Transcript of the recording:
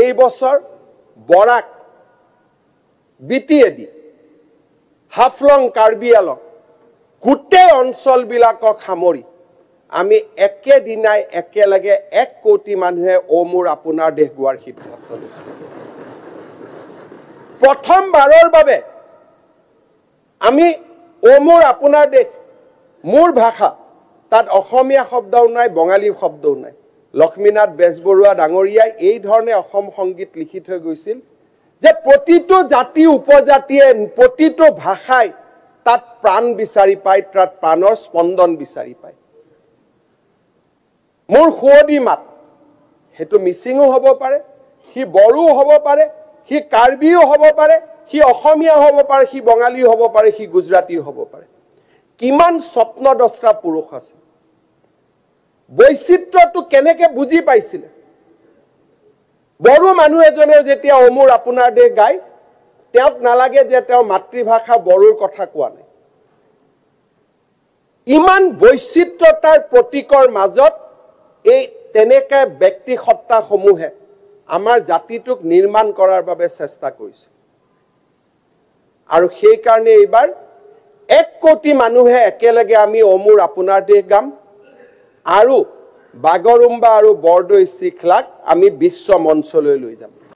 এই বছৰ বৰাক বিটিএডি হাফলং কাৰ্বি আলং গোটেই অঞ্চলবিলাকক সামৰি আমি একেদিনাই একেলগে 1 কোটি মানুহে ও মোৰ আপোনাৰ দেশ গোৱাৰ সিদ্ধান্ত লৈছো প্ৰথমবাৰৰ বাবে আমি ও মোৰ আপোনাৰ দেশ মোৰ ভাষা তাত অসমীয়া শব্দও নাই বঙালী শব্দও নাই লক্ষ্মীনাথ বেজবৰুৱা ডাঙৰীয়াই এই ধৰণে অসম সংগীত লিখি থৈ গৈছিল যে প্ৰতিটো জাতি উপজাতিয়ে প্ৰতিটো ভাষাই তাত প্ৰাণ বিচাৰি পায় তাত প্ৰাণৰ স্পন্দন বিচাৰি পায় মোৰ খুৱদি মাত হেতু মিছিংও হ'ব পাৰে হি বড়ো হ'ব পাৰে হি কাৰ্বিও হ'ব পাৰে হি অসমীয়া হ'ব পাৰে হি বঙালী হ'ব পাৰে হি গুজৰাটী হ'ব পাৰে কিমান স্বপ্নদ্ৰষ্টা পুৰুষ আছে বৈচিত্ৰ্যটো কেনেকৈ বুজি পাইছিলে বড়ো মানুহ এজনে যেতিয়া ও মোৰ আপোনাৰ দেশ গায় তেওঁক নালাগে যে তেওঁ মাতৃভাষা বড়োৰ কথা কোৱা নাই ইমান বৈচিত্ৰতাৰ প্ৰতীকৰ মাজত এই তেনেকৈ ব্যক্তিসত্তাসমূহে আমাৰ জাতিটোক নিৰ্মাণ কৰাৰ বাবে চেষ্টা কৰিছে আৰু সেই কাৰণে এইবাৰ 1 কোটি মানুহে একেলগে আমি ও মোৰ আপোনাৰ দেশ গাম আৰু বাগৰুম্বা আৰু বৰদৈ চিখলাক আমি বিশ্ব মঞ্চলৈ লৈ যাম